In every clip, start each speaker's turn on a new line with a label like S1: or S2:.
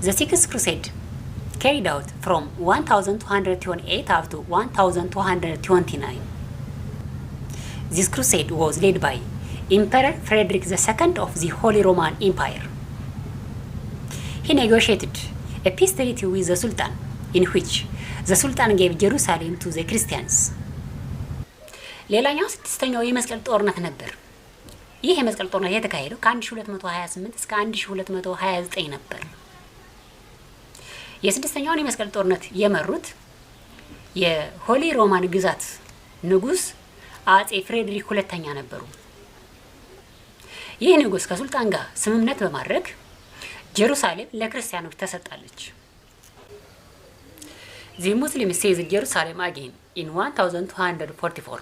S1: The Sixth Crusade, carried out from 1228 up to 1229. This crusade was led by Emperor Frederick II of the Holy Roman Empire. He negotiated a peace treaty with the Sultan, in which the Sultan gave Jerusalem to the Christians. ሌላኛው ስድስተኛው የመስቀል ጦርነት ነበር። ይህ የመስቀል ጦርነት የተካሄደው ከ1228 እስከ 1229 ነበር። የስድስተኛውን የመስቀል ጦርነት የመሩት የሆሊ ሮማን ግዛት ንጉስ አጼ ፍሬድሪክ ሁለተኛ ነበሩ። ይህ ንጉስ ከሱልጣን ጋር ስምምነት በማድረግ ጀሩሳሌም ለክርስቲያኖች ተሰጣለች። The Muslims seized Jerusalem again in 1244.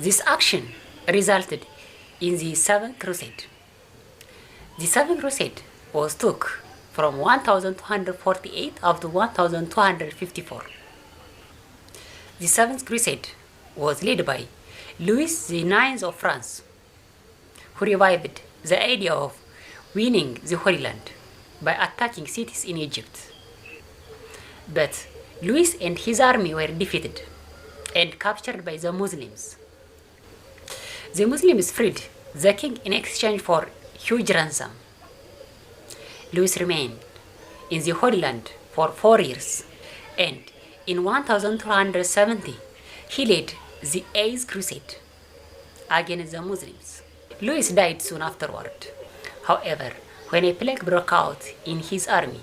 S1: This action resulted in the Seventh Crusade. The Seventh Crusade was took from 1248 up to 1254. The Seventh Crusade was led by Louis IX of France, who revived the idea of winning the Holy Land by attacking cities in Egypt. But Louis and his army were defeated and captured by the Muslims. The Muslims freed the king in exchange for huge ransom. Louis remained in the Holy Land for 4 years, and in 1270 he led the Eighth Crusade against the Muslims. Louis died soon afterward, however, when a plague broke out in his army.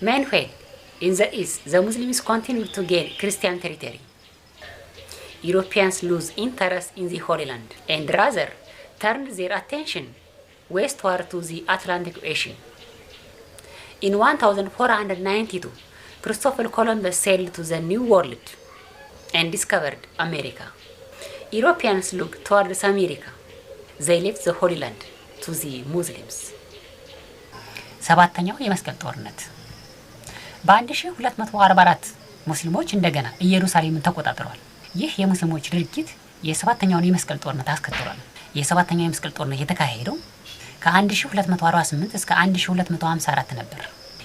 S1: Meanwhile, in the east, the Muslims continued to gain Christian territory. Europeans lose interest in the Holy Land and rather turned their attention westward to the Atlantic Ocean. In 1492, Christopher Columbus sailed to the New World and discovered America. Europeans looked towards America. They left the Holy Land to the Muslims. ሰባተኛው የመስቀል ጦርነት በ1244 ሙስሊሞች እንደገና ኢየሩሳሌምን ተቆጣጥረዋል። ይህ የሙስሊሞች ድርጊት የሰባተኛውን የመስቀል ጦርነት አስከትሏል። የሰባተኛው የመስቀል ጦርነት የተካሄደው ከ1248 እስከ 1254 ነበር።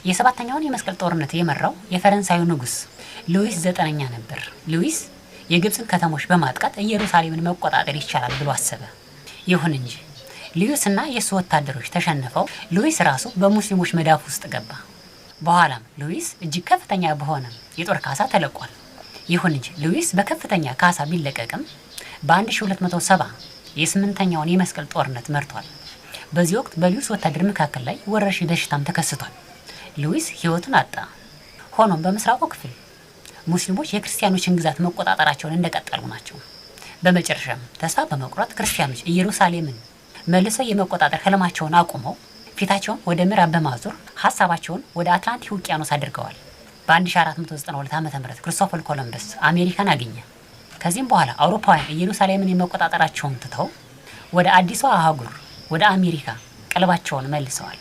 S1: የሰባተኛውን የመስቀል ጦርነት የመራው የፈረንሳዩ ንጉስ ሉዊስ 9ኛ ነበር። ሉዊስ የግብጽን ከተሞች በማጥቃት ኢየሩሳሌምን መቆጣጠር ይቻላል ብሎ አሰበ። ይሁን እንጂ ሉዊስና የሱ ወታደሮች ተሸንፈው ሉዊስ ራሱ በሙስሊሞች መዳፍ ውስጥ ገባ። በኋላም ሉዊስ እጅግ ከፍተኛ በሆነ የጦር ካሳ ተለቋል። ይሁን እንጂ ሉዊስ በከፍተኛ ካሳ ቢለቀቅም በ1270 የስምንተኛውን የመስቀል ጦርነት መርቷል። በዚህ ወቅት በሉዊስ ወታደር መካከል ላይ ወረርሽኝ በሽታም ተከስቷል። ሉዊስ ህይወቱን አጣ። ሆኖም በምስራቁ ክፍል ሙስሊሞች የክርስቲያኖችን ግዛት መቆጣጠራቸውን እንደቀጠሉ ናቸው። በመጨረሻም ተስፋ በመቁረጥ ክርስቲያኖች ኢየሩሳሌምን መልሰው የመቆጣጠር ህልማቸውን አቁመው ፊታቸውን ወደ ምዕራብ በማዞር ሐሳባቸውን ወደ አትላንቲክ ውቅያኖስ አድርገዋል። በ1492 ዓ.ም ክርስቶፈር ኮሎምበስ አሜሪካን አገኘ። ከዚህም በኋላ አውሮፓውያን ኢየሩሳሌምን የመቆጣጠራቸውን ትተው ወደ አዲሷ አህጉር ወደ አሜሪካ ቀልባቸውን መልሰዋል።